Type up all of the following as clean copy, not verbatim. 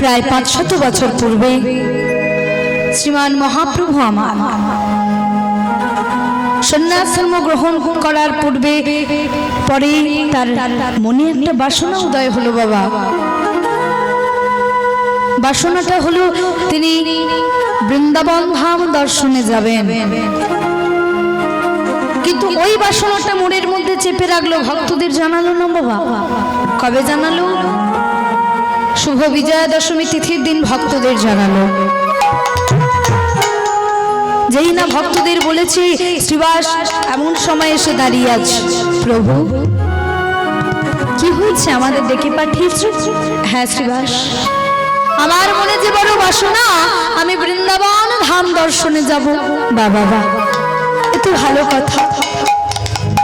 প্রায় 500 বছর পূর্বে শ্রীমান মহাপ্রভু আমার সন্ন্যাসাশ্রম গ্রহণ করার পূর্বে পরে তার মনে একটা বাসনা উদয় হলো বাবা। বাসনাটা হলো তিনি বৃন্দাবন ধাম দর্শনে যাবেন, কিন্তু ওই বাসনাটা মনের মধ্যে চেপে রাখলো, ভক্তদের জানালো না বাবা। কবে জানালো? শুভ বিজয়া দশমী তিথির দিন ভক্তদের জানালো। যেই না ভক্তদের বলেছে শ্রীবাস এমন সময় এসে দাঁড়িয়ে আছে, প্রভু কি হয়েছে, আমাদের ডেকে পাঠিয়েছ? হ্যাঁ শ্রীবাস, আমার মনে যে বড় বাসনা, আমি বৃন্দাবন ধাম দর্শনে যাব। বাবা বা এত ভালো কথা।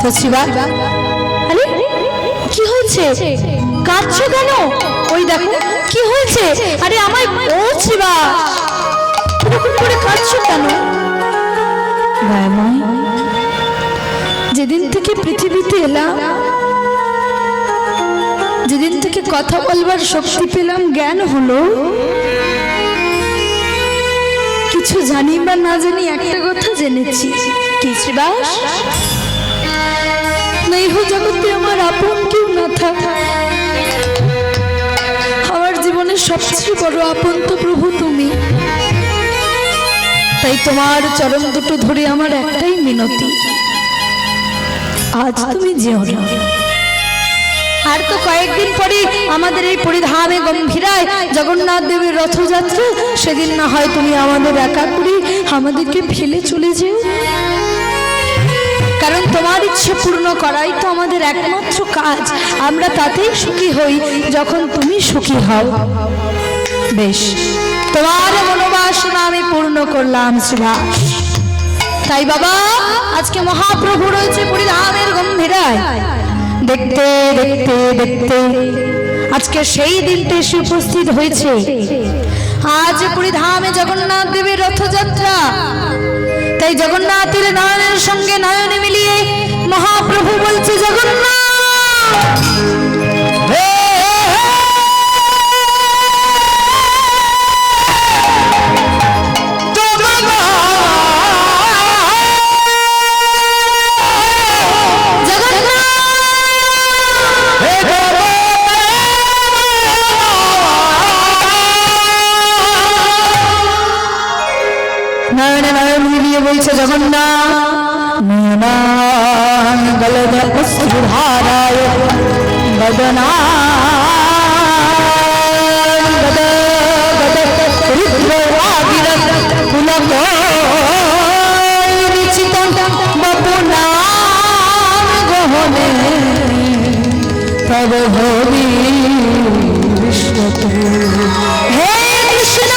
তো শ্রীবাস, আরে কি হয়েছে, কাঁদছো কেন? ওই দেখো কি হয়েছে। আরে আমায়, ও শ্রীবাস এরকম করে কাঁদছো কেন? যেদিন থেকে পৃথিবীতে এলাম, যেদিন থেকে কথা বলবার শক্তি পেলাম, জ্ঞান হলো, কিছু জানি বা না জানি একটা কথা জেনেছি। কি শ্রীবাস? নেই হো জগতে আমার আপন কেউ না থাক, আমার জীবনের সবচেয়ে বড় আপন তো প্রভু তুমি। তাই তোমার চরণ দুটো ধরে আমার একটাই মিনতি, আজ তুমি যেও না। আর তো কয়েকদিন পরে আমাদের এই পরিধামে গম্ভীরায় জগন্নাথ দেবের রথযাত্রা, সেদিন না হয় তুমি আমাদের একা করে আমাদেরকে ফেলে চলে যেও, কারণ তোমার ইচ্ছে পূর্ণ করাই তো আমাদের একমাত্র কাজ। আমরা তাতেই সুখী হই যখন তুমি সুখী হও। বেশ, তোমার মনোবাসনা আমি পূর্ণ করলাম শ্রীবাস। তাই বাবা, আজকে মহাপ্রভু রয়েছে পরিধামের গম্ভীরায়। দেখতে দেখতে দেখতে আজকে সেই দিনটা এসে উপস্থিত হয়েছে। আজ পরিধামে জগন্নাথ দেবের রথযাত্রা। তাই জগন্নাথের নয়নের সঙ্গে নয়নে মিলিয়ে মহাপ্রভু বলছে, জগন্নাথ নয়নে নয়ন মিলিয়ে বলছে, জগন্নাথ নয়নান গলদ অশ্রুধারায় বদনা গদ গদ রুদ্ররাগিরত পুলক নিচিতং বপুনাম গহনে তব হরি বিশ্বতু। হে কৃষ্ণ,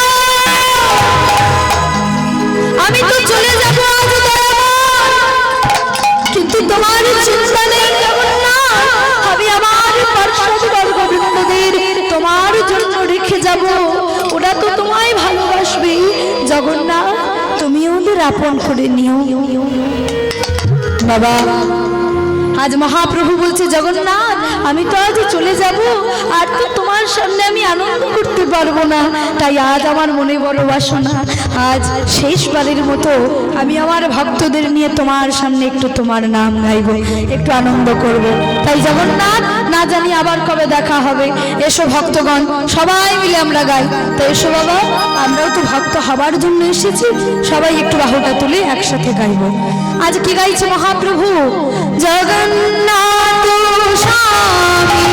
আমি তো চলে যাব আজ দয়াময়, কিন্তু তোমার চিন্তা নেই জগন্নাথ, আমি আমার পার্শ্বদ বর্গবৃন্দদের তোমার জন্য রেখে যাব। ওরা তো তোমায় ভালোবাসবে জগন্নাথ, তুমি ওদের আপন করে নিও। বাবা, আজ মহাপ্রভু বলছে, জগন্নাথ আমি তো আজ চলে যাব, আর তো তোমার সামনে আমি আনন্দ করতে পারবো না। তাই আজ আমার মনে বড় বাসনা, আজ শেষবারের মতো আমি আমার ভক্তদের নিয়ে তোমার সামনে একটু তোমার নাম গাইব, একটু আনন্দ করব। তাই জগন্নাথ, না জানি আবার কবে দেখা হবে। এসো ভক্তগণ, সবাই মিলে আমরা গাই। তো এসো বাবা, আমরাও তো ভক্ত হবার জন্য এসেছি, সবাই একটু বাহুটা তুলে একসাথে গাইব। আজ কি গাইছে মহাপ্রভু? জগন্নাথ স্বামী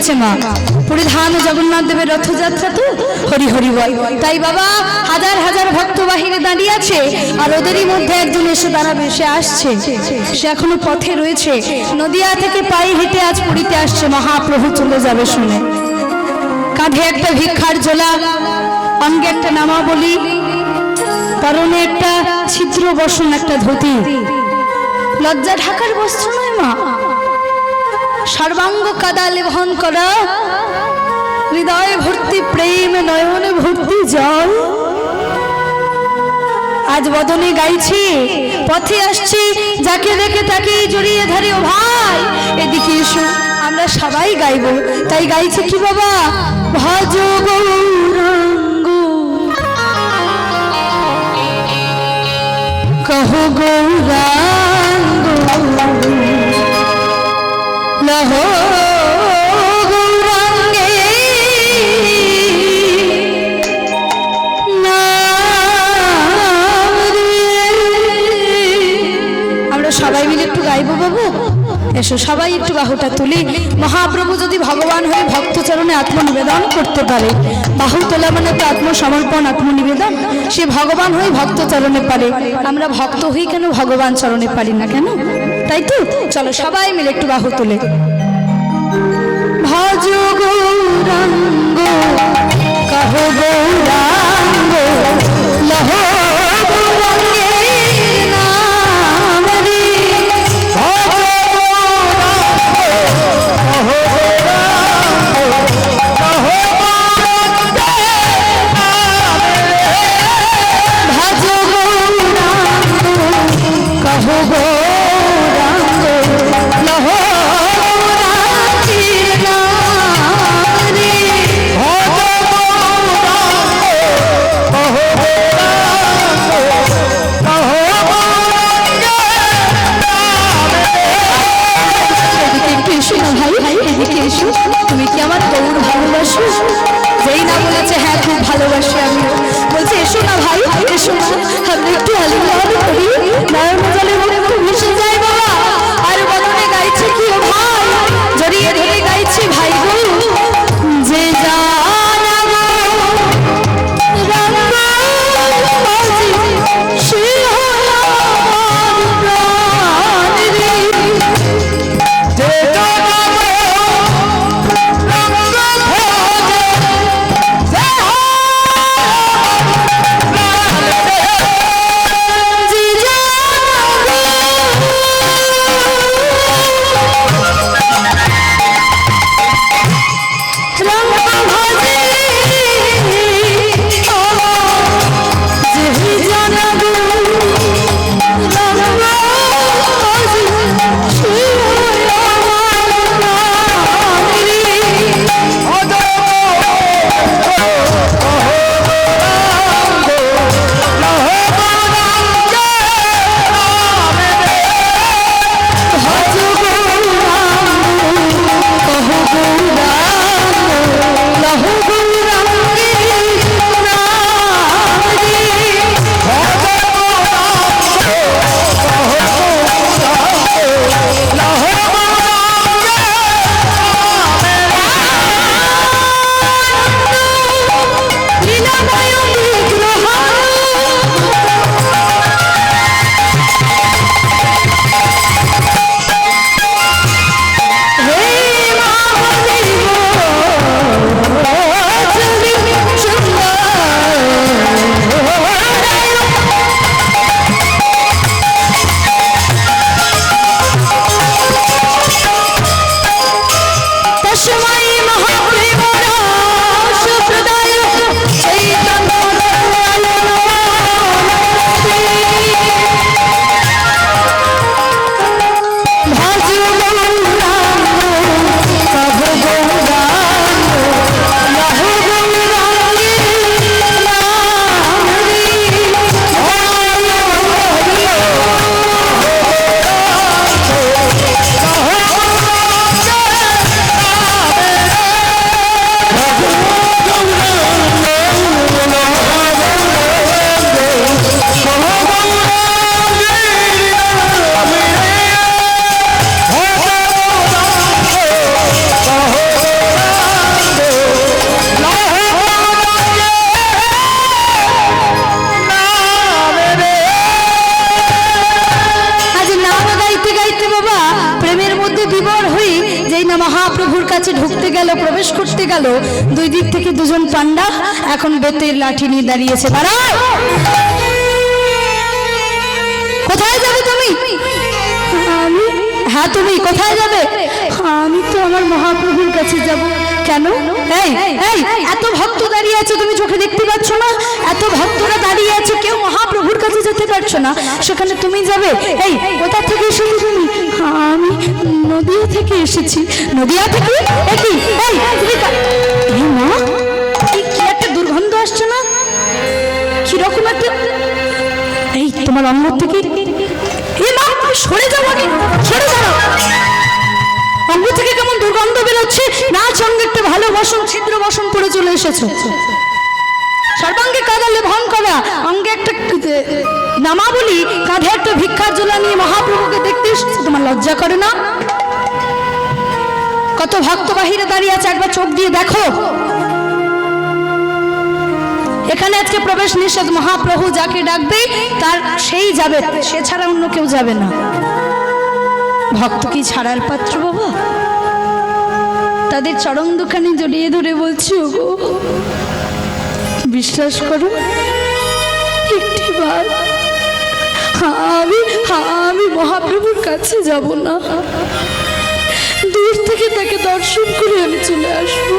উঠেছে মা। পরিধান জগন্নাথ দেবের রথযাত্রা তো হরি হরি বল। তাই বাবা হাজার হাজার ভক্ত বাহিনী দাঁড়িয়ে আছে, আর ওদেরই মধ্যে একজন এসে দাঁড়াবে, সে আসছে, সে এখনো পথে রয়েছে। নদিয়া থেকে পায়ে হেঁটে আজ পুরীতে আসছে, মহাপ্রভু চলে যাবে শুনে। কাঁধে একটা ভিক্ষার ঝোলা, অঙ্গে একটা নামাবলী, পরনে একটা ছিদ্র বসন একটা ধুতি, লজ্জা ঢাকার বস্ত্র নয় মা, সর্বাঙ্গ কাদা লেবন করা, হৃদয়ে ভর্তি প্রেম, নয়নে ভর্তি জল। আজ বদনে গাইছি, পথে আসছি, যাকে দেখে তাকেই জড়িয়ে ধরে, ও ভাই এদিকে এসো, আমরা সবাই গাইব। তাই গাইছে কি বাবা, ভজ গৌরাঙ্গ কহ গৌরাঙ্গ লহ গৌরাঙ্গে নাম রে। আমরা সবাই মিলে একটু গাইবো বাবু, এসো সবাই একটু বাহুটা তুলি। মহাপ্রভু যদি ভগবান হয়ে ভক্তচরণে আত্মনিবেদন করতে পারে, বাহু তোলা মানে তো আত্মসমর্পণ, আত্মনিবেদন, সে ভগবান হয়ে ভক্তচরণে পারে, আমরা ভক্ত হই কেন ভগবান চরণে পারি না কেন? তাই তো, চলো সবাই মিলে একটু বাহু তুলে ভজ গৌরাঙ্গ কহ গৌরাঙ্গ লহ গৌরাঙ্গে নাম রে। ভজ গৌরাঙ্গ কহ গৌরাঙ্গ লহ গৌরাঙ্গে নাম প্রবেশ করতে গেল, দুই দিক থেকে দুজন পান্ডা এখন বেতের লাঠি নিয়ে দাঁড়িয়েছে। দাঁড়াও, কোথায় যাবে তুমি? আমি? হ্যাঁ তুমি কোথায় যাবে? আমি তো আমার মহাপ্রভুর কাছে যাব। কেন? এই এই এত ভক্ত দাঁড়িয়ে আছে, তুমি চোখে দেখতে পাচ্ছ না? এত ভক্তরা দাঁড়িয়ে আছে, কেউ মহাপ্রভুর কাছে যেতে পারছো না, সেখানে তুমি যাবে? এই কোথা থেকে এসেছো তুমি? আমি নদিয়া থেকে এসেছি। নদিয়া থেকে? এই তুমি এই মা, কি একটা দুর্গন্ধ আসছে না? কিরকম একটা, এই তোমার অঙ্গ থেকে সরে যাও, আগে সরে যাও। অঙ্গ থেকে কেমন দুর্গন্ধ বেরোচ্ছে, না সঙ্গে একটা ভালো বসন, ছিদ্র বসন পরে চলে এসেছো। সর্বাঙ্গে কাঁদালে ভন করা, অঙ্গে একটা নামাবলি, কাঁধে একটা ভিক্ষার জোলা নিয়ে মহাপ্রভুকে দেখতে এসেছো, তোমার লজ্জা করে না? কত ভক্ত বাহিরে দাঁড়িয়ে আছে, একবার চোখ দিয়ে দেখো। এখানে আজকে প্রবেশ নিষেধ, মহাপ্রভু যাকে ডাকবে তার সেই যাবে, সে ছাড়া অন্য কেউ যাবে না। ভক্ত কি ছাড়ার পাত্র বাবা? তাদের চরণ দুখানি জড়িয়ে ধরে বলছি, ওগো বিশ্বাস করো, একটিবার আমি মহাপ্রভুর কাছে যাব না, দূর থেকে তাকে দর্শন করে আমি চলে আসবো,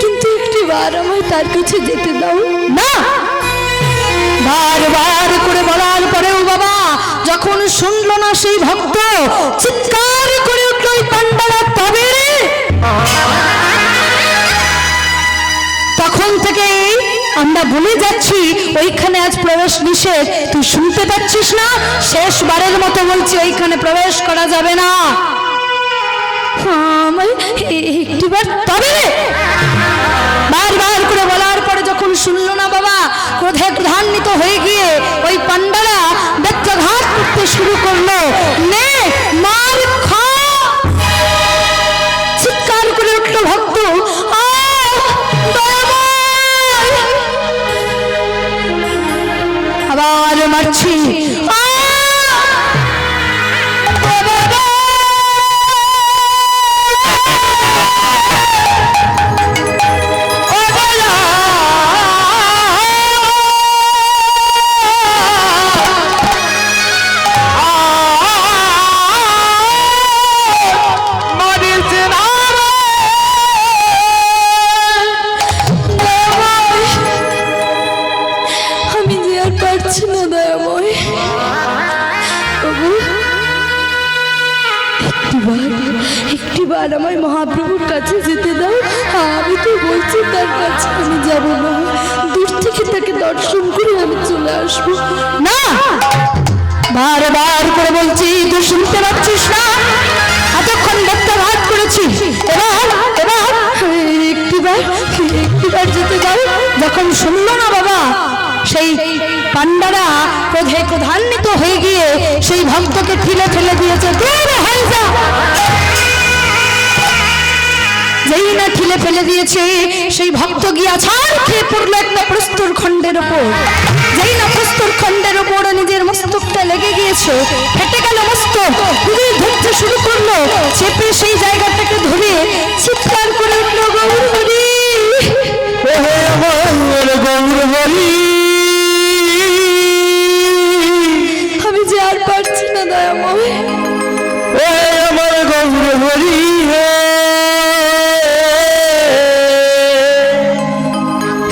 কিন্তু একটিবার আমায় তার কাছে যেতে দাও না। বারবার করে বলার পরেও বাবা যখন শুনলো না সেই ভক্ত, চিৎকার করে উঠল, ওই পান্ডারা তবে। তখন থেকে আমরা বলে যাচ্ছি ওইখানে আজ প্রবেশ নিষেধ, তুই শুনতে পাচ্ছিস না? শেষবারের মতো বলছি, ওইখানে প্রবেশ করা যাবে না। একটিবার তবে। বারবার করে বলার পরে যখন শুনলো না বাবা, ক্রোধে ক্রোধান্বিত হয়ে গিয়ে ওই পান্ডারা বেত্রাঘাত করতে শুরু করলো। নে মার খা, চিৎকার করে উঠল ভক্ত, আবার মারছি, একটিবার আমায় মহাপ্রভুর কাছে যেতে দাও। আমি তো বলছি তার কাছে আমি যাব না, দূর থেকে তাকে দর্শন করে আমি চলে আসবো না। বারবার করে বলছি, তুই শুনতে পাচ্ছিস না? এতক্ষণ বেত্রাঘাত করেছি, এবার একটিবার যেতে দাও। যখন শুনলো না বাবা, সেই পান্ডারা ক্রোধে ক্রোধান্বিত হয়ে গিয়ে সেই ভক্তকে ঠেলে ফেলে দিয়েছে। যেই না ঠেলে ফেলে দিয়েছে, সেই ভক্ত গিয়া ছাড় খেয়ে পড়লো একটা প্রস্তর খণ্ডের ওপর। যেই না প্রস্তর খণ্ডের ওপর নিজের মস্তকটা লেগে গিয়েছে, ফেটে গেল মস্তক, ধরতে শুরু করলো, চেপে সেই জায়গাটাকে ধরে চিৎকার করে উঠলো, গৌর হরি, গৌর হরি, আমি যে আর পারছি না দয়াময়, আমার গৌর হরি,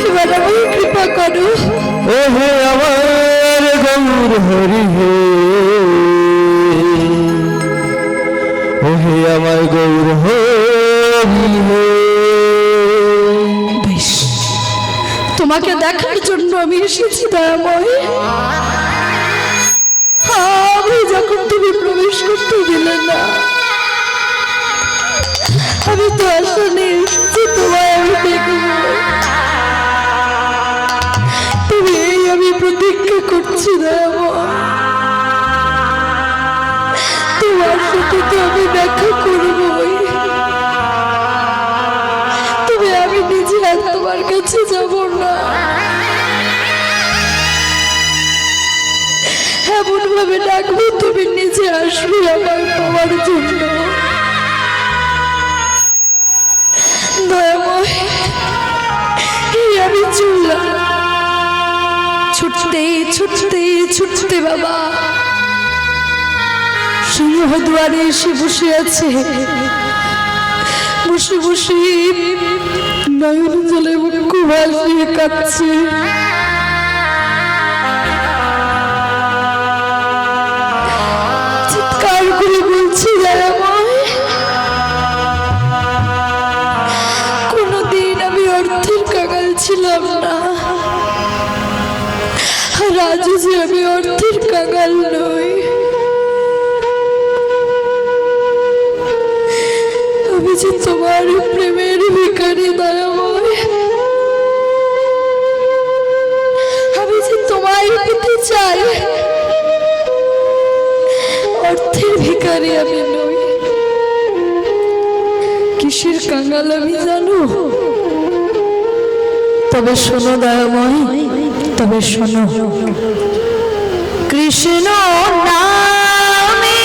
এবার আমায় কৃপা করো, ও হে আমার গৌর হরি, ও হে আমার গৌর হরি। বেশ, তোমাকে দেখার জন্য আমি এসেছি দয়াময়। আমি যখন তুমি প্রবেশ করতে দিলে না, আমি তো আসলে এসেছি তোমায় আমি দেখব। তুমি আমি প্রতীক্ষা করছি দয়াময়, তোমার সাথে তো আমি দেখা করবই, তবে আমি নিজে আর তোমার কাছে যাব না। এমন ভাবে ডাকবো তুমি নিজে আসবে আমার পাওয়ার জন্য। চুল ছুটতে ছুটতে ছুটতে বাবা সিংহ দুয়ারে এসে বসে আছে। বসে বসে নয়ন জলে মুখ ভাসিয়ে কাঁদছে। চিৎকার করে বলছে, কোনদিন আমি অর্থের কাঙাল ছিলাম না, আর আজও যে আমি অর্থের কাঙাল নই। আমি যে তোমার প্রেমের ভিখারি দয়াময়, আমি যে তোমায় পেতে চাই, অর্থের ভিখারি আমি নই। কিসের কাঙাল আমি জানো? তবে শোনো দয়াময়, তবে শোনো, কৃষ্ণ নামে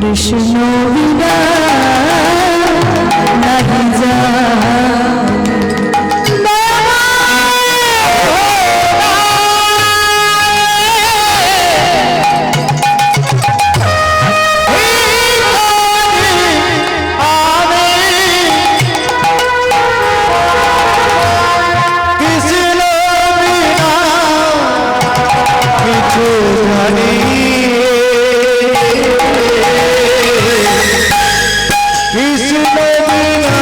কৃষ্ণ বিনা নাহি কৃষ্ণ বিনা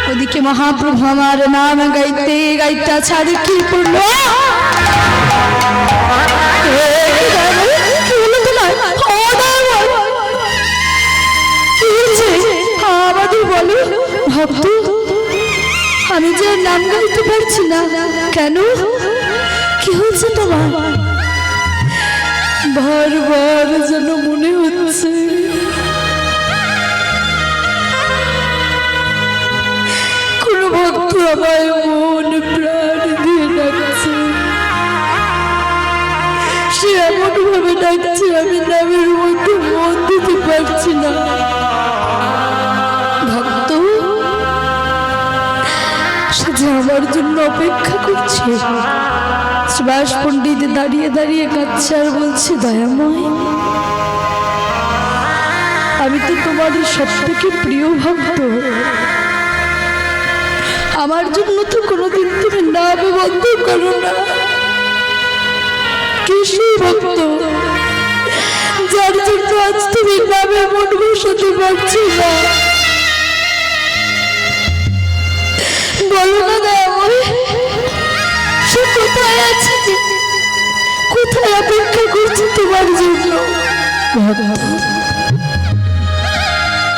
ওদিকে মহাপ্রভু আমার নাম গাইতে গাইতে ছাড়ে কি পড়লো আমাদের বলো ভক্ত আমি যে নাম গাইতে পারছি না কেন কি হচ্ছে তোমার বারবার যেন মনে হচ্ছে কোন ভক্ত আমায় মন প্রাণ দিয়ে ডাকছে সে এমন ভাবে ডাকছে আমি নামের মধ্যে মন দিতে পারছি না ভক্ত সে যে আমার জন্য অপেক্ষা করছে সুভাষ পণ্ডিত দাঁড়িয়ে দাঁড়িয়ে কাঁদছে আর বলছে দয়াময় আমি তো তোমার সব থেকে প্রিয় ভক্ত আমার জন্য তো কোনোদিন তুমি নাম বন্ধ করো না কি সেই ভক্ত যার জন্য আজ তুমি নামে মন বসাতে পারছি না বলো না দয়াময় সে কোথায় আছে কোথায় অপেক্ষা করছে তোমার জন্য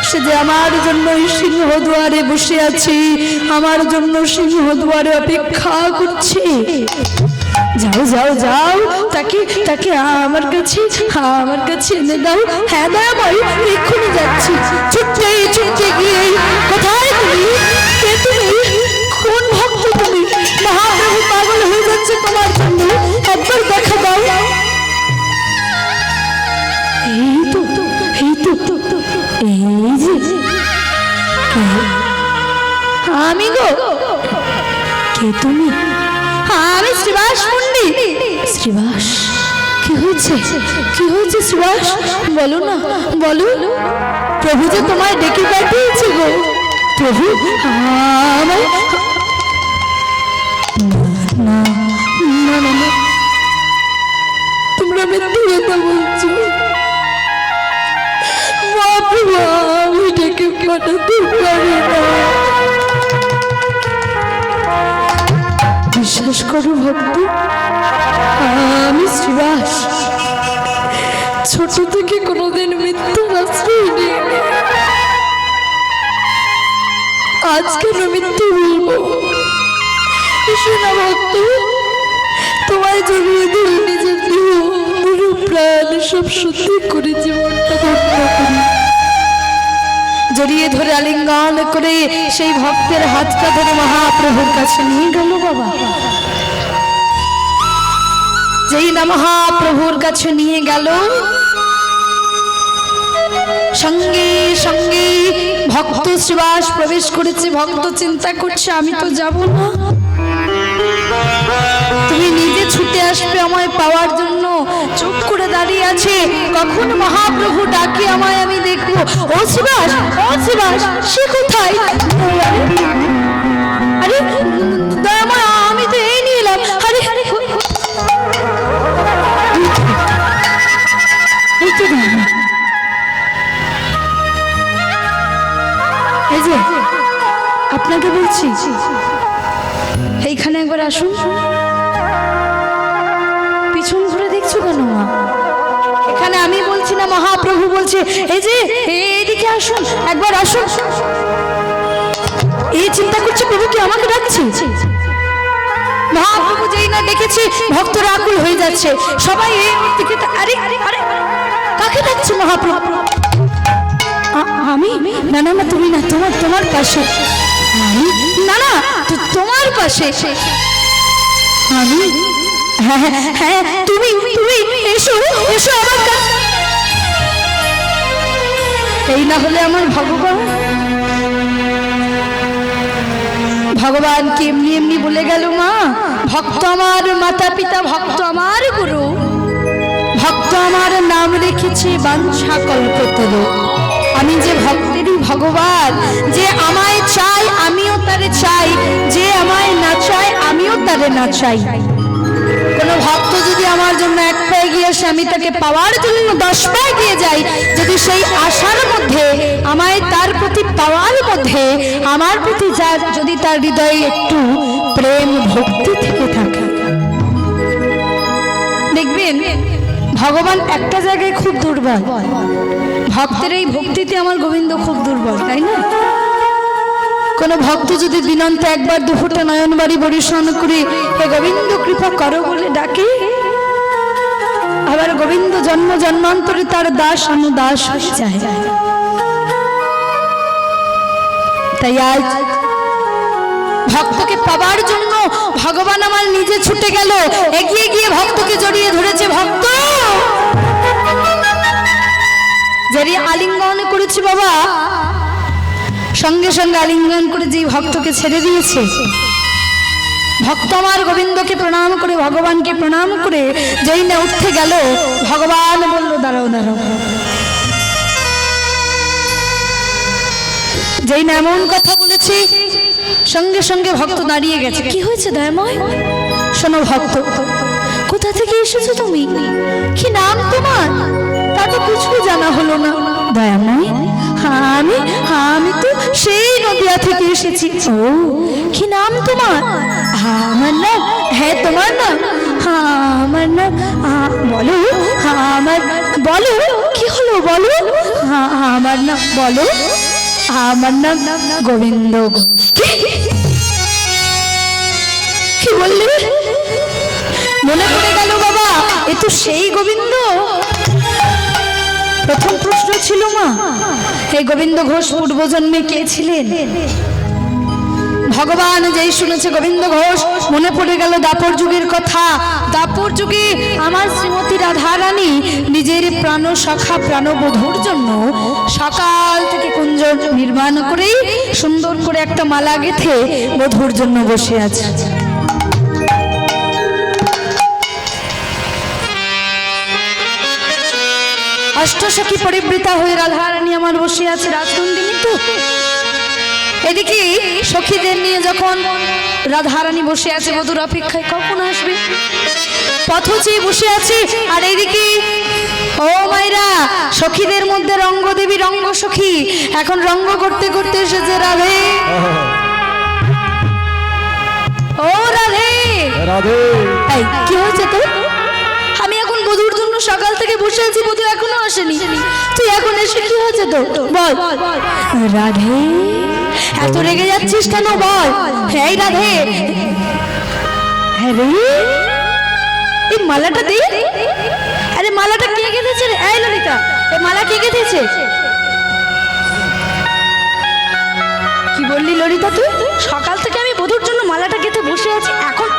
সে যে আমার জন্য সিংহদুয়ারে বসে আছে আমার জন্য সিংহদুয়ারে অপেক্ষা করছে যাও যাও যাও তাকে তাকে আমার কাছে এনে দাও হ্যাঁ দয়াময় এক্ষুনি যাচ্ছি ছুটতে ছুটতে গিয়ে কোথায় তুমি কে তুমি কোন ভক্ত তুমি মহাপ্রভু পাগল হয়ে যাচ্ছে তোমার জন্য একবার দেখা দাও এই তো এই যে আমি গো কে তুমি আমি শ্রীবাস পণ্ডিত শ্রীবাস কি হয়েছে শ্রীবাস বলো না বলো প্রভু যে তোমায় ডেকে পাঠিয়েছে গো প্রভু আমায় না না না তোমরা মিথ্যে কথা বলছো মহাপ্রভু আমি ডেকে পাঠাতে পারি না বিশ্বাস করো ভক্ত আমি শ্রীবাস ছোট থেকে কোনোদিন মিথ্যার আশ্রয় নিই আজ কেন মিথ্যে বলবো না ভক্ত তোমায় জড়িয়ে ধরে নিজের দেহ পুরো প্রাণ সব সত্যি করে জীবনটা ধন্য করি জড়িয়ে ধরে আলিঙ্গন করে সেই ভক্তের হাতটা ধরে মহাপ্রভুর কাছে নিয়ে গেল বাবা যেই না মহাপ্রভুর কাছে নিয়ে গেল সঙ্গে সঙ্গে ভক্ত শ্রীবাস প্রবেশ করেছে ভক্ত চিন্তা করছে আমি তো যাব না তুমি নিজে ছুটে আসবে আমায় পাওয়ার জন্য চুপ করে দাঁড়িয়ে আছে কখন মহাপ্রভু ডাকে আমায় আমি দেখবো ও শ্রীবাস সে কোথায় আরে দয়াময় আমি তো এই নিয়ে এলাম আরে আরে এই যে আপনাকে বলছি এইখানে একবার আসুন পিছন ঘুরে দেখছো কেন মা এখানে আমি বলছি না মহাপ্রভু বলছে এই যে এইদিকে আসুন একবার আসুন এই চিন্তা করছে প্রভু কি আমাকে ডাকছে মহাপ্রভু যেই না দেখেছি ভক্তরা আকুল হয়ে যাচ্ছে, সবাই এই দিকে আরে আরে কাকে ডাকছে মহাপ্রভু? আমি? না না না, তুমি না, তোমার পাশে আমি, না না তোমার পাশে আমি। হ্যাঁ হ্যাঁ তুমি তুমি এসো এসো আমার কাছে। এই না হলে আমার ভগবান, ভগবান কি এমনি এমনি বলে গেল মা? ভক্ত আমার মাতা পিতা, ভক্ত আমার গুরু, ভক্ত আমার নাম রেখেছে বাঞ্ছা কল্পতরু। আমি যে ভক্তেরই ভগবান, যে আমায় চাই আমিও তারে চাই, যে আমায় না চাই আমিও তারে না চাই। কোন ভক্ত যদি আমার জন্য এক পায়ে গিয়ে আসে, আমি তাকে পাওয়ার জন্য 10 পায়ে গিয়ে যাই। যদি সেই আশার মধ্যে, আমায় তার প্রতি পাওয়ার মধ্যে, আমার প্রতি যদি তার হৃদয়ে একটু প্রেম ভক্তি থেকে থাকে, দেখবেন ভগবান একটা জায়গায় খুব দুর্বল। ভক্তের এই ভক্তিতে আমার গোবিন্দ খুব দুর্বল, তাই না? কোন ভক্ত যদি দিনান্তে একবার দুফোটা নয়ন বাড়ি বরিশন করে হে গোবিন্দ কৃপা করো বলে ডাকে, আবার গোবিন্দ জন্ম জন্মান্তরে তার দাস অনুদাস হয়ে যায়। তাই আজ ভক্তকে পাবার জন্য ভগবান আমার নিজে ছুটে গেল, এগিয়ে গিয়ে ভক্তকে জড়িয়ে ধরেছে। ভক্ত জড়িয়ে আলিঙ্গন করেছি বাবা, সঙ্গে সঙ্গে আলিঙ্গন করে যে ভক্তকে ছেড়ে দিয়েছে। ভক্ত আমার গোবিন্দকে প্রণাম করে, ভগবানকে প্রণাম করে যেই না উঠতে গেল, ভগবান বলল দাঁড়াও দাঁড়াও। যেই না এমন কথা বলেছি, সঙ্গে সঙ্গে ভক্ত দাঁড়িয়ে গেছে। কি হয়েছে দয়াময়? শোনো ভক্ত, কোথা থেকে এসেছো তুমি? কি নাম তোমার? তা তো কিছু জানা হলো না। দয়াময়, আমি তো সেই নদিয়া থেকে এসেছি। ও, কি নাম তোমার? আমার নাম? হ্যাঁ তোমার নাম? আমার নাম বলো, আমার বলো, কি হলো বলো, আমার নাম বলো। আমার নাম গোবিন্দ ঘোষ। কি বললে? মনে পড়ে গেল বাবা, এ তো সেই গোবিন্দ। প্রথম প্রশ্ন ছিল মা, এই গোবিন্দ ঘোষ পূর্বজন্মে কে ছিলেন? ভগবান যেই শুনেছে গোবিন্দ ঘোষ, মনে পড়ে গেল দাপর যুগের কথা। দাপর যুগে আমার শ্রীমতী রাধারানী নিজের প্রাণ সখা প্রাণবধূর জন্য সকাল থেকে কুঞ্জ নির্মাণ করেই সুন্দর করে একটা মালা গেঁথে বধূর জন্য বসে আছে। অষ্টসখী পরিবৃতা হয়ে রাধারানী আমার বসে আছে রাজনন্দিনী। তো এদিকে সখীদের নিয়ে যখন রাধারানী বসে আছে বধূর অপেক্ষায় কখন আসবে, পথ চেয়ে বসে আছে। আর এইদিকে ও মাইরা, সখীদের মধ্যে রঙ্গদেবী রঙ্গ সখী এখন রঙ্গ করতে করতে এসেছে। রাধে, ও রাধে রাধে। এই কি হয়েছে তো? আমি এখন বধূর জন্য সকাল থেকে বসে আছি, বধূ এখনো আসেনি, তুই এখন এসে কি হয়েছে তো বল। রাধে, এত রেগে যাচ্ছিস কেন বল? এই রাধে, হ্যাঁ রে, এই মালাটা দে। আরে মালাটা কে গেঁথেছে রে? এই ললিতা, এই মালা কে গেঁথেছে? কি বললি ললিতা তুই? সকাল থেকে আমি বধূর জন্য মালাটা গেঁথে বসে আছি, এখন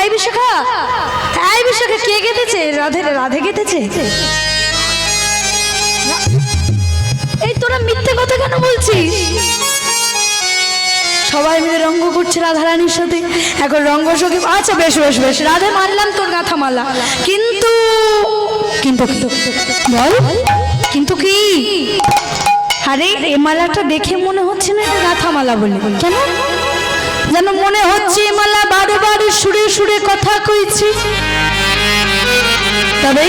এই বিশাখা, এই বিশাখা কে গেঁথেছে? রাধে, রাধে গেঁথেছে। এই তোরা মিথ্যে কথা কেন বলছিস? সবাই মিলে রঙ্গ করছে রাধারানীর সাথে। এখন রঙ্গ সখী, আচ্ছা বেশ বেশ বেশ, রাধে মানলাম তোর গাঁথা মালা, কিন্তু কিন্তু বল, কিন্তু কি? আরে এই মালাটা দেখে মনে হচ্ছে না এটা গাঁথা মালা বলে। কেন যেন মনে হচ্ছে এই মালা বারে বারে সুরে সুরে কথা কইছি। তবে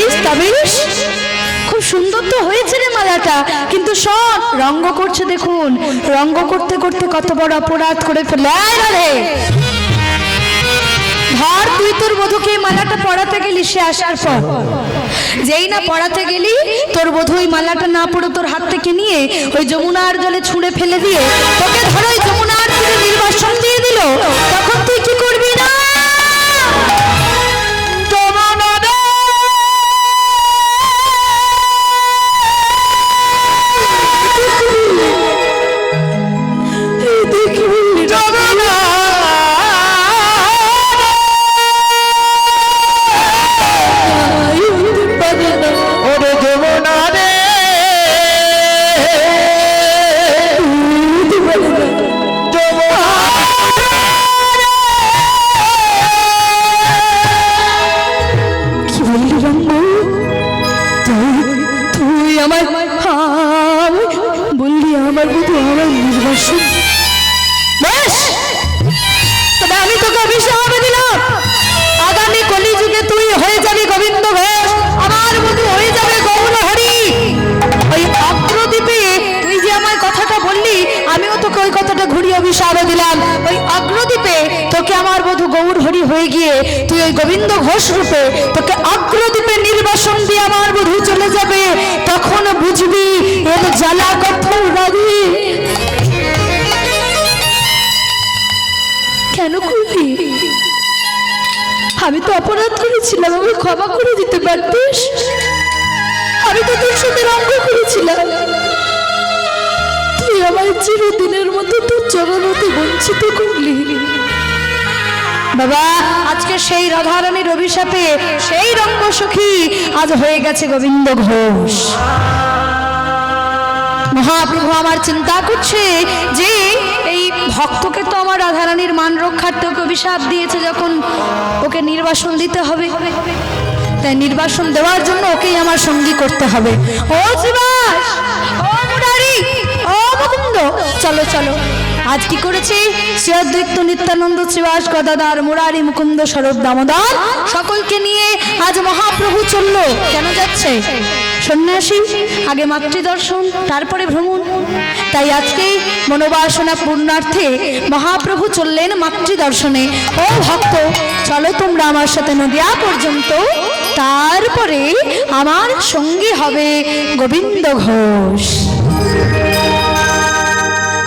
খুব সুন্দর তো হয়েছে রে মালাটা, কিন্তু সব রঙ্গ করছে। দেখুন রঙ্গ করতে করতে কত বড় অপরাধ করে ফেলে। রাধে, ধর তুই তোর বধূকে মালাটা পড়াতে গেলি, সে আসার পর যেই না পড়াতে গেলি, তোর বধূ ওই মালাটা না পড়ে তোর হাত থেকে নিয়ে ওই যমুনার জলে ছুঁড়ে ফেলে দিয়ে তোকে ধরো ওই যমুনার তীরে নির্বাসন দিয়ে দিল। ছিল তখন তুই কি করবি না? আমি তোকে অভিশাপ দিলাম, আগামী কলিযুগে তুই হয়ে যাবি গোবিন্দ ঘোষ, আমার বধূ হয়ে যাবে গৌরহরি। ওই অগ্রদ্বীপে তুই যে আমার কথাটা বললি, আমিও তোকে ওই কথাটা ঘুরিয়ে অভিশাপ দিলাম। ওই অগ্রদ্বীপে তোকে আমার বধূ গৌরহরি হয়ে গিয়ে তুই ওই গোবিন্দ ঘোষ রূপে তোকে অগ্রদ্বীপে নির্বাসন দিয়ে আমার বধূ চলে যাবে। তখন বুঝবি এর জ্বালা কত রাধে। কেন করলি? আমি তো অপরাধ করেছিলাম, আমি ক্ষমা করে দিতে পারতিস। আমি তো তোর সাথে রঙ্গ করেছিলাম, তুই আমার চিরদিনের মতো তোর চরণতে বঞ্চিত করলি। বাবা, আজকে সেই রাধারানীর অভিশাপে সেই রঙ্গসখী আজ হয়ে গেছে গোবিন্দ ঘোষ। মহাপ্রভু আমার চিন্তা করছে যে এই ভক্তকে তো আমার রাধারানীর মান রক্ষার্থে ওকে অভিশাপ দিয়েছে, যখন ওকে নির্বাসন দিতে হবে, তাই নির্বাসন দেওয়ার জন্য ওকেই আমার সঙ্গী করতে হবে। ও জীবাস, ও মুরারি, ও মুকুন্দ, চলো চলো। আজ কি করেছি? শ্রী অদ্বৈত নিত্যানন্দ শ্রীবাস গদাধর মুরারি মুকুন্দ স্বরূপ দামোদর সকলকে নিয়ে আজ মহাপ্রভু চললো। কেন যাচ্ছে? সন্ন্যাসী, আগে মাতৃদর্শন, তারপরে ভ্রমণ। তাই আজকে মনোবাসনা পূর্ণার্থে মহাপ্রভু চললেন মাতৃদর্শনে। ও ভক্ত, চলো তোমরা আমার সাথে নদিয়া পর্যন্ত, তারপরে আমার সঙ্গী হবে গোবিন্দ ঘোষ।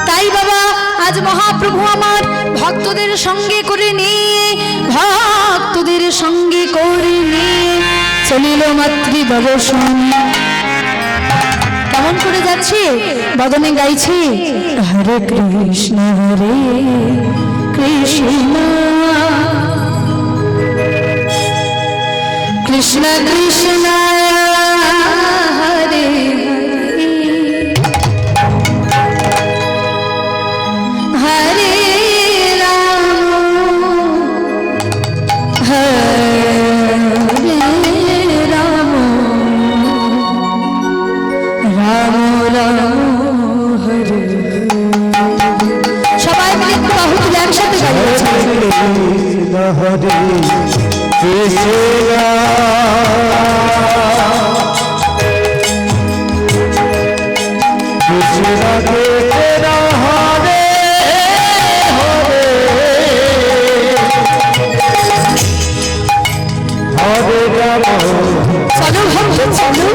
তাই বাবা, আজ মহাপ্রভু আমার ভক্তদের সঙ্গে করে নিয়ে চলিল মাতৃদর্শন। কেমন করে যাচ্ছে? বদনে গাইছে হরে কৃষ্ণ কৃষ্ণ কৃষ্ণ কৃষ্ণ হরে হরে हरे कृष्ण कृष्ण कृष्ण हरे हरे हरे राम चलो भक्त चलो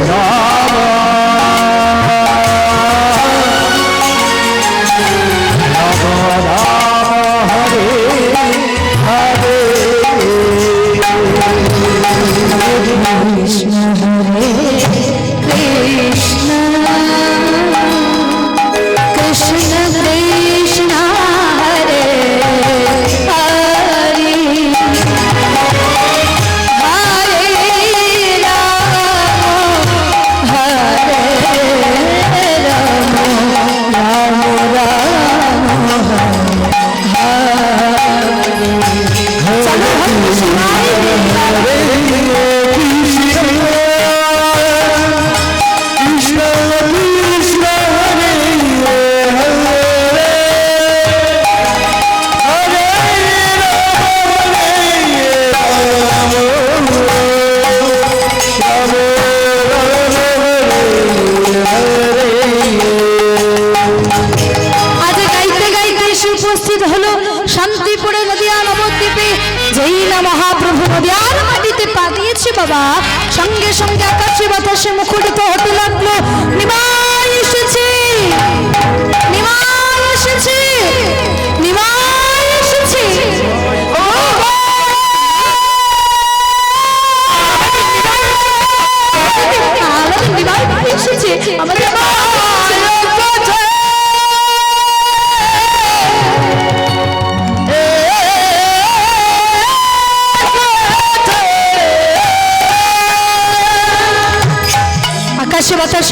বাবা। সঙ্গে সঙ্গে আকাশে বাতাসে মুখরিত হতে লাগলো, নিমাই এসেছে, নিমাই এসেছে, নিমাই এসেছে।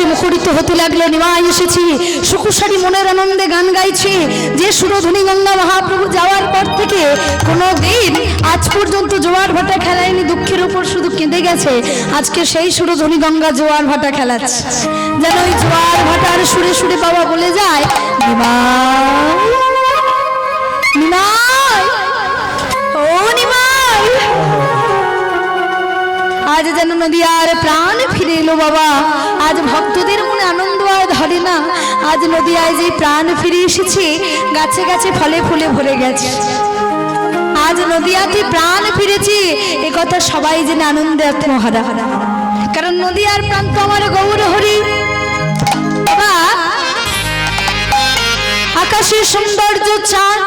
পরশে মুখরিত হতে লাগলো। নিমাই এসেছি, সুকুসারি মনের আনন্দে গান গাইছি। যে সুরধনী গঙ্গা মহাপ্রভু যাওয়ার পর থেকে কোনো দিন আজ পর্যন্ত জোয়ার ভাটা খেলায়নি, দুঃখের উপর শুধু কেঁদে গেছে। আজকে সেই সুরধনী গঙ্গা জোয়ার ভাটা খেলাচ্ছে। যেন ওই জোয়ার ভাটার সুরে সুরে বাবা বলে যায়, নিমাই নিমাই, ও নিমাই। আজ যেন নদিয়ার প্রাণ ফিরে এলো বাবা। আজ ভক্তদের মনে আনন্দ আর ধরে না। আজ নদিয়ায় যে প্রাণ ফিরে এসেছে, গাছে গাছে ফলে ফুলে ভরে গেছে। আজ নদিয়াতে প্রাণ ফিরেছে, এ কথা সবাই জেনে আনন্দে আত্মহারা। কারণ নদিয়ার প্রাণ তো আমার গৌর হরি বাবা। আকাশের সৌন্দর্য চাঁদ,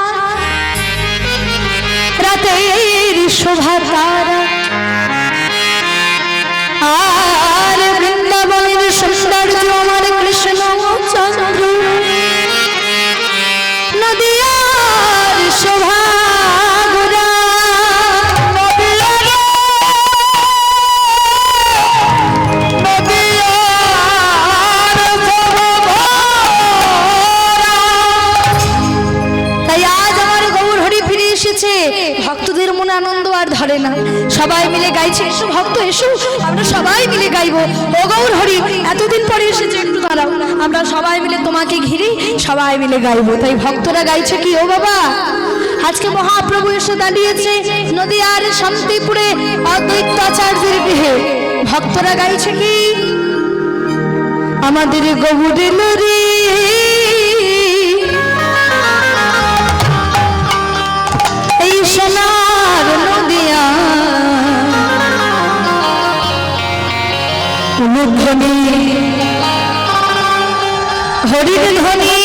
রাতের শোভা তারা, আর বৃন্দাবনের সৌন্দর্য আমার কৃষ্ণ চন্দ্র। নদিয়ার শোভা গোরা, তাই আজ আমার গৌর হরি ফিরে এসেছে। ভক্তদের মনে আনন্দ আর ধরে না, সবাই মিলে গাইছে। এসো ভক্ত এসো, আমরা সবাই মিলে গাইবো। ও গৌর হরি, এতদিন পরে এসেছে, একটু দাঁড়াও, আমরা সবাই মিলে তোমাকে ঘিরে সবাই মিলে গাইবো। তাই ভক্তরা গাইছে কি, ও বাবা আজকে মহাপ্রভু এসে দাঁড়িয়েছে নদিয়ার শান্তিপুরে অদ্বৈত আচার্যের গৃহে। ভক্তরা গাইছে কি, আমাদের গৌর লরি এই সোনার নদিয়া, ধ্বনি হরির ধ্বনি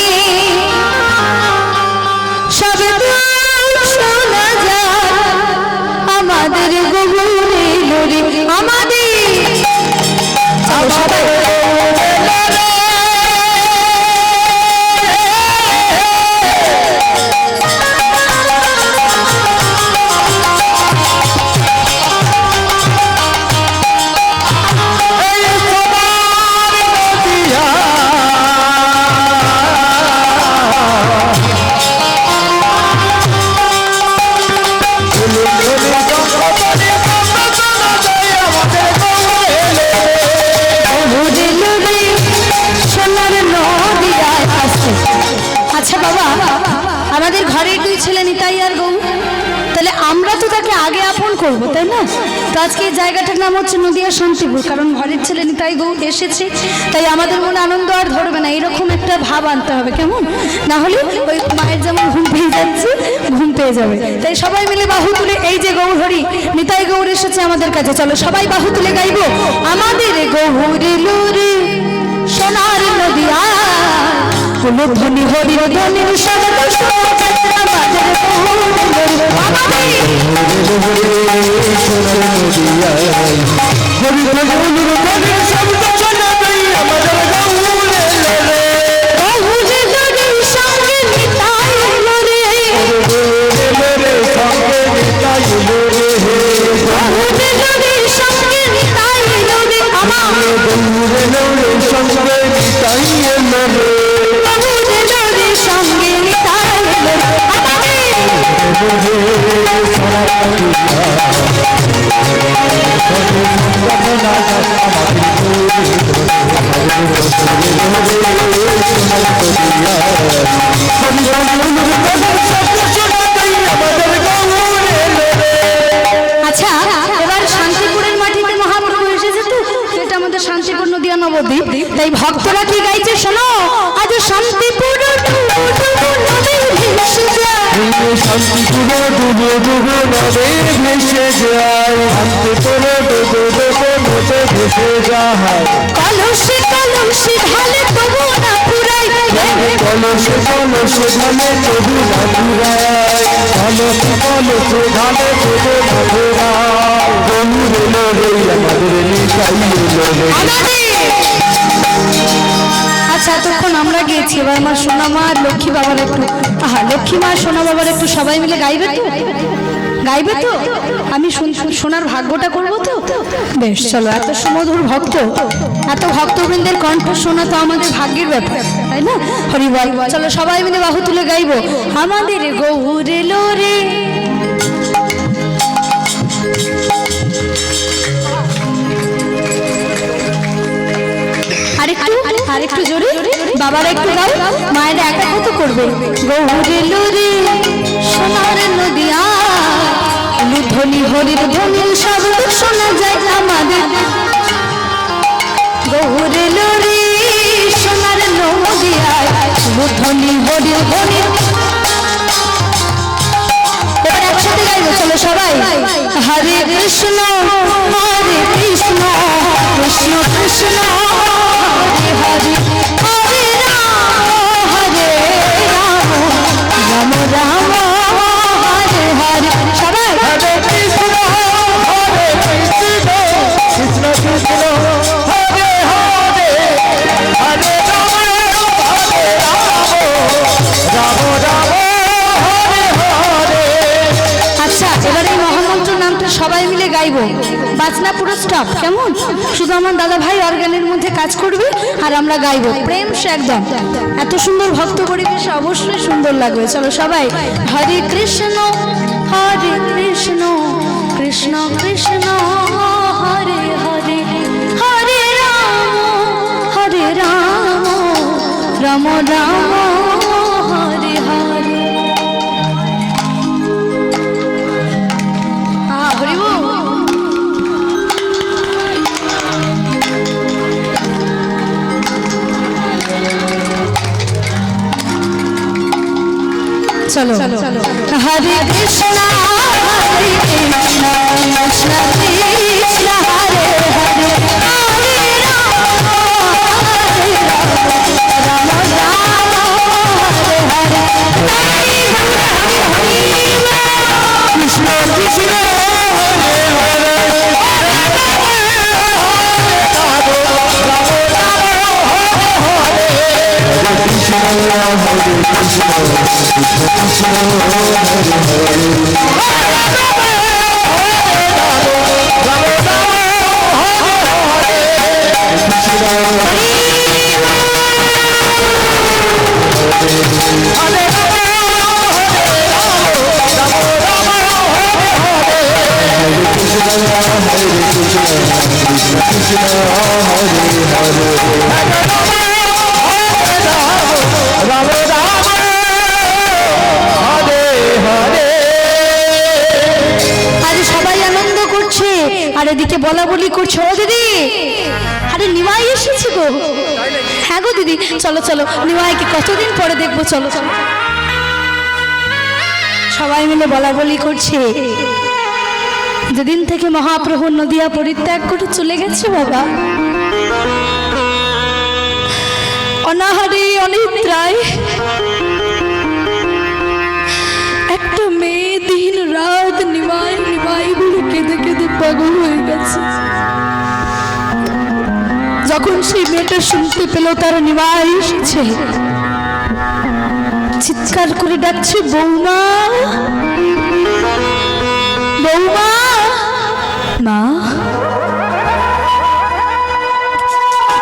সব শোনা যায়। আমাদের গৌরে লরি, আমাদের সবাই আমাদের ঘরের দুই ছেলে নিতাই আর গৌ, তাহলে আমরা তো তাকে আগে আপন করবো, তাই না? তো আজকে এই জায়গাটার নাম হচ্ছে নদিয়া শান্তিপুর, কারণ ঘরের ছেলে নিতাই গৌ এসেছে। তাই আমাদের মনে আনন্দ আর ধরবে না, এরকম একটা ভাব আনতে হবে, কেমন? না হলে ওই মায়ের যেমন ঘুম পেয়ে যাচ্ছে, ঘুম পেয়ে যাবে। তাই সবাই মিলে বাহু তুলে, এই যে গৌর হরি নিতাই গৌর এসেছে আমাদের কাছে, চলো সবাই বাহু তুলে গাইবো। আমাদের গৌরে লুরে সোনার নদিয়া, হলো ধ্বনি হরির ধ্বনি শব্দ শোনা বাজার গৌরে, আমাদের আচ্ছা, এবার শান্তিপুরের মাটিতে মহাপ্রভু এসেছে, তো এটা আমাদের শান্তিপুর নদিয়া নবদ্বীপ। তাই ভক্তরা কি গাইছে শোনো, আজ শান্তিপুর শান্তিপুর ডুবো ডুবো নদে ভেসে যায়, শান্তিপুর ডুবো ডুবো নদে ভেসে যায়। কলসে কলসে ঢালে তবু না পুরাই, কলসে কলসে ঢালে তবু না পুরাই, কলসে কলসে ঢালে তবু না পুরাই। গৌরে লরে আমাদের নিতাই লরে। আচ্ছা, এতক্ষণ আমরা গিয়েছি, এবার আমার সোনা মা আর লক্ষ্মী বাবার একটু, লক্ষ্মী মা আর সোনা বাবার একটু সবাই মিলে গাইবে তো। গাইবে তো? আমি শোনার ভাগ্যটা করবো তো? বেশ, চলো। এত সুমধুর ভক্ত, এত ভক্তবৃন্দের কণ্ঠ শোনা তো আমাদের ভাগ্যের ব্যাপার, তাই না? হরি বল। চলো সবাই মিলে বাহু তুলে গাইবো। আমাদের গৌর এলো রে, আরেকটু জোরে, বাবারা একটু গাও, মায়েরা একা কত করবে। গৌর এলো রে সোনার নদিয়া, ধ্বনি হরির ধ্বনি শব্দ শোনা যায় আমাদের। গৌর এলো রে সোনার নদিয়া, ধ্বনি হরির ধ্বনি। এবার একসাথে গাইবো, চলো সবাই। হরে কৃষ্ণ হরে কৃষ্ণ, কৃষ্ণ কৃষ্ণ হরে হরে, হরে রাম হরে রাম, রাম রাম হরে হরে। সবাই হরে কৃষ্ণ হরে কৃষ্ণ, কৃষ্ণ কৃষ্ণ হরে হরে, হরে রাম হরে রাম, রাম রাম হরে হরে। আচ্ছা, এবার এই মহামন্ত্র নামটা সবাই মিলে গাইবো। বাজনা পুরো স্টপ, কেমন? শুধু আমার দাদা ভাই অর্গানের মধ্যে কাজ করবে আর আমরা গাইবো প্রেম সে একদম। এত সুন্দর ভক্ত পরিবেশ, অবশ্যই সুন্দর লাগবে। চলো সবাই। হরে কৃষ্ণ হরে কৃষ্ণ, কৃষ্ণ কৃষ্ণ হরে হরে, হরে রাম রাম রাম হরে হরে। হরি বল। চলো হরে কৃষ্ণ হরে কৃষ্ণ, কৃষ্ণ কৃষ্ণ হরে হরে, হরে রাম রাম রাম হরে হরে। কৃষ্ণ কৃষ্ণ হরে হরে, কৃষ্ণ হরে কৃষ্ণ, কৃষ্ণ কৃষ্ণ আর এদিকে বলা বলি করছো। ও দিদি, আরে নিমাই এসেছে গো। হ্যাঁ গো দিদি, চলো চলো, নিমাইকে কতদিন পরে দেখবো। চলো চলো, সবাই মিলে বলা বলি করছে। যেদিন থেকে মহাপ্রভু নদিয়া পরিত্যাগ করে চলে গেছে বাবা, অনাহারে অনিদ্রায় একটা মেয়ে দিন রাত নিমাই নিমাই বলে কেঁদে কেঁদে পাগল হয়ে গেছে। যখন সেই মেয়েটা শুনতে পেল তার নিমাই এসেছে, চিৎকার করে ডাকছে, বৌমা বৌমা। মা,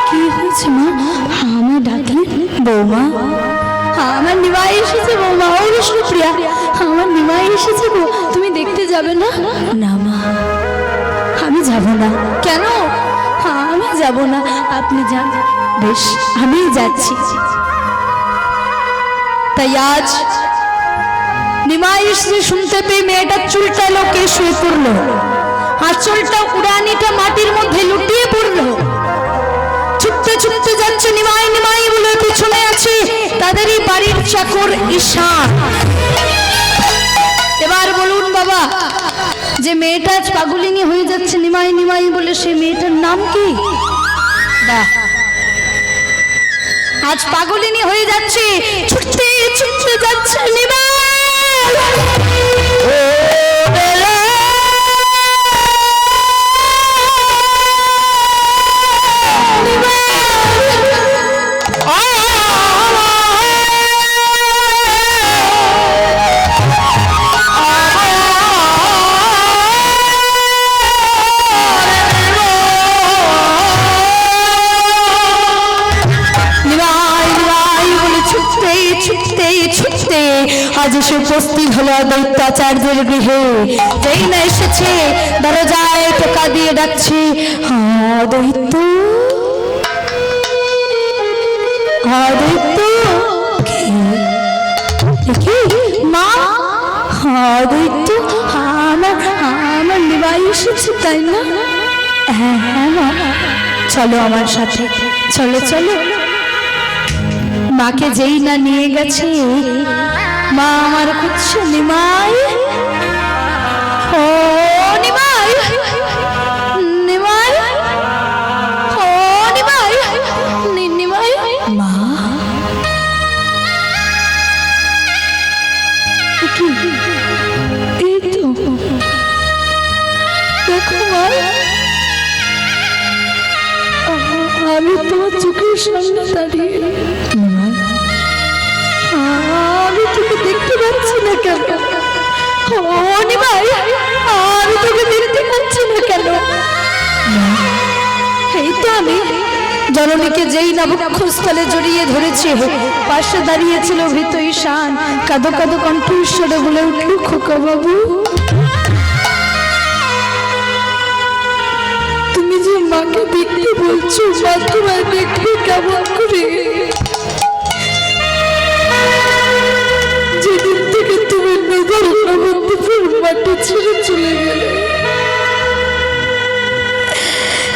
কি হয়েছে মা? আমার ডাকলে বৌমা, আমার নিমাই এসেছে বৌমা। ও বিষ্ণুপ্রিয়া, আমার নিমাই এসেছে গো, তুমি দেখতে যাবে না? না মা, আমি যাব না। কেন? আমি যাব না, আপনি যান। বেশ, আমি যাচ্ছি। তাই আজ নিমাই এসে শুনতে পেয়ে মেয়েটা চুলটা লোকে শুয়ে পড়লো, আঁচলটা উড়ানিটা মাটির মধ্যে লুটিয়ে পড়লো। ছুটতে ছুটতে যাচ্ছে নিমাই নিমাই বলে, পিছনে আছে তাদেরই বাড়ির চাকর ঈশান। এবার বলুন বাবা, যে মেয়েটা আজ পাগলিনী হয়ে যাচ্ছে নিমাই নিমাই বলে, সে মেয়েটার নাম কি? বাহ, আজ পাগলিনী হয়ে যাচ্ছে, ছুটতে ছুটতে যাচ্ছে নিমাই। আজ এসে উপস্থিত হলো দৈত্যাচার্যের গৃহে। যেই না এসেছে দরজায় টোকা দিয়ে ডাকছে, হ্যাঁ দৈত্য, হ্যাঁ দৈত্য। কি মা? হ্যাঁ দৈত্য, আমার নিবাই এসেছে তাই না? হ্যাঁ হ্যাঁ মা, চলো আমার সাথে, চলো চলো। মাকে যেই না নিয়ে গেছে, মা আমার খুঁজছে, নিমাই, ও নিমাই, নিমাই, ও নিমাই, নিমাই। মা এই তো দেখো মা, আমি তোমার চোখের সামনে দাঁড়িয়ে, আমি তোকে দেখতে পাচ্ছি না কেন? ও নিমাই, আমি তোকে দেখতে পাচ্ছি না কেন? এই তো আমি জননীকে যেই না বক্ষস্থলে জড়িয়ে ধরেছে, পাশে দাঁড়িয়েছিল ভীত ঈশান, কাঁদো কাঁদো কণ্ঠস্বরে বলে উঠল, খোকা বাবু তুমি যে মাকে দেখতে বলছো, মা তোমায় দেখবে কেমন করে? যেদিন থেকে তুমি মেয়েদের নবদ্বীপের মাটি ছেড়ে চলে গেলে,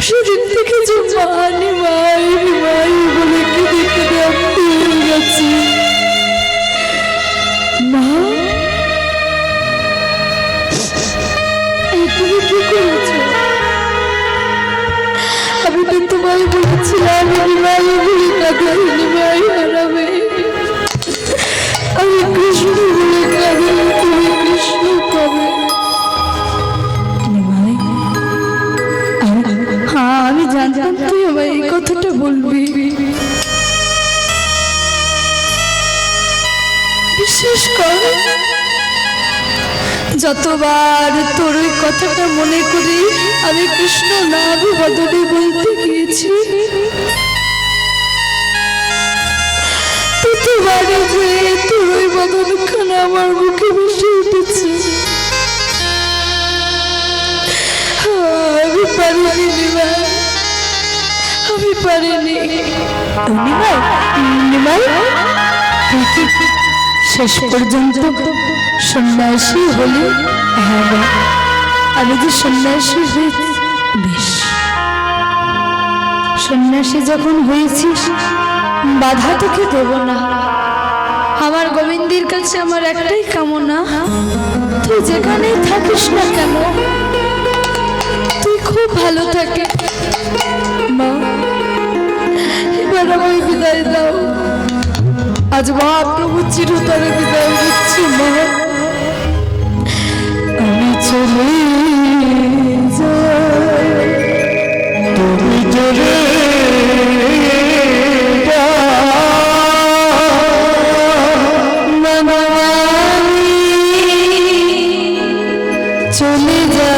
সেদিন থেকে যে মানি মাই মাই বলে কেঁদে কেঁদে আমি হয়ে গেছি। মা এই তুমি কি করেছো? আমি তো তোমায় বলেছিলাম নিমাই বলে কাঁদে, নিমাই হারাবে, আমি কৃষ্ণ বলে কাঁদে, তুমি কৃষ্ণ পাবে। নিমাই, হ্যাঁ আমি জানতাম তুই আমার এই কথাটা বলবি। বিশেষ করে যতবার তোর ওই কথাটা মনে করি, আমি কৃষ্ণ নাম বদলে বলতে গিয়েছি, ততবারে যে তোর ওই বদনখানা আমার মুখে বসে উঠেছে। আমি পারিনি নিমাই, আমি পারিনি। নিমাই, নিমাই শেষ পর্যন্ত সন্ন্যাসী হলি? হ্যাঁ আমি যে সন্ন্যাসী হয়েছি। বেশ, সন্ন্যাসী যখন হয়েছিস বাধা তোকে দেব না। আমার গোবিন্দের কাছে আমার একটাই কামনা, তুই যেখানেই থাকিস না কেন তুই খুব ভালো থাকে। মা এবার আমায় বিদায় দাও, আজ মহাপ্রভু চিরতরে বিদায় দিচ্ছি। মা আমি চলে যাই, তুমি চলে চলে যা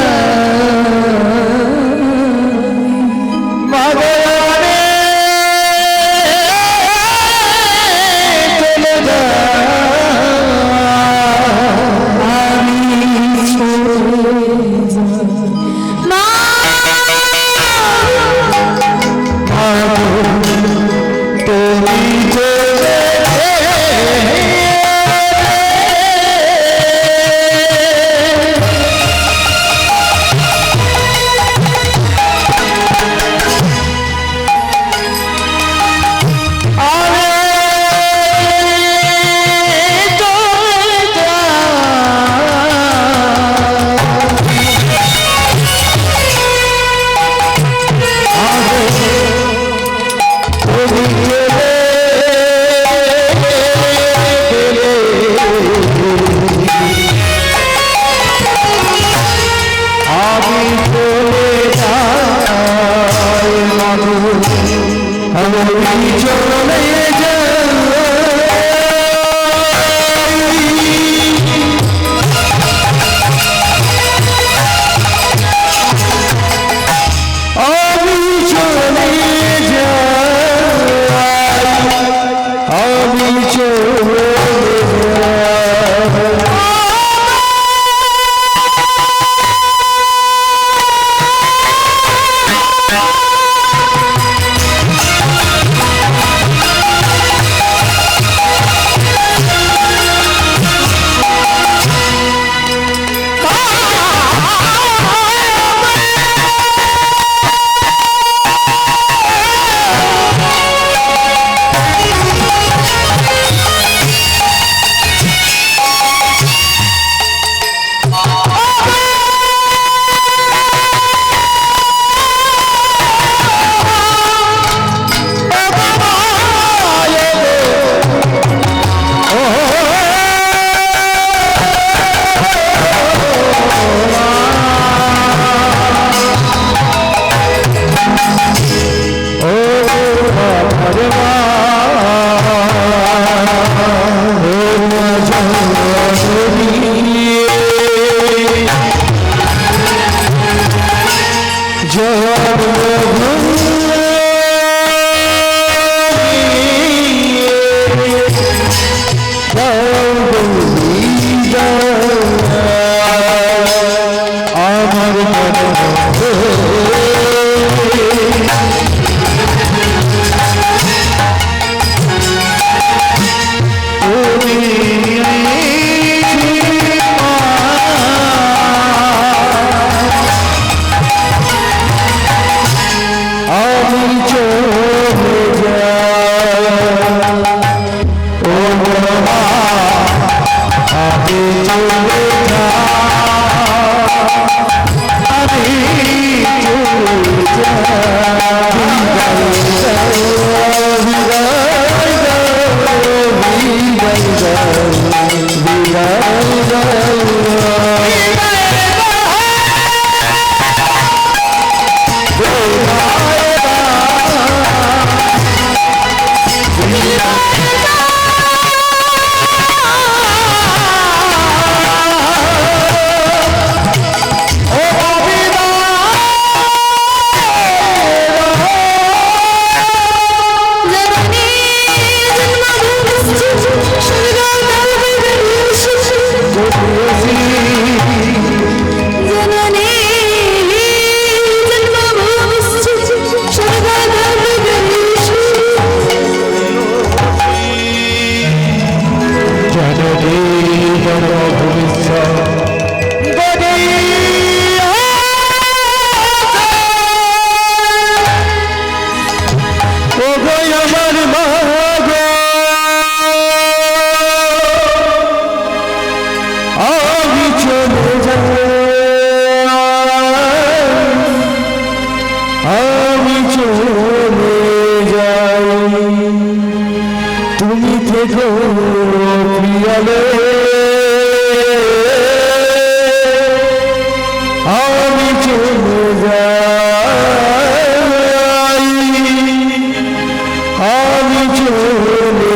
আমি চলে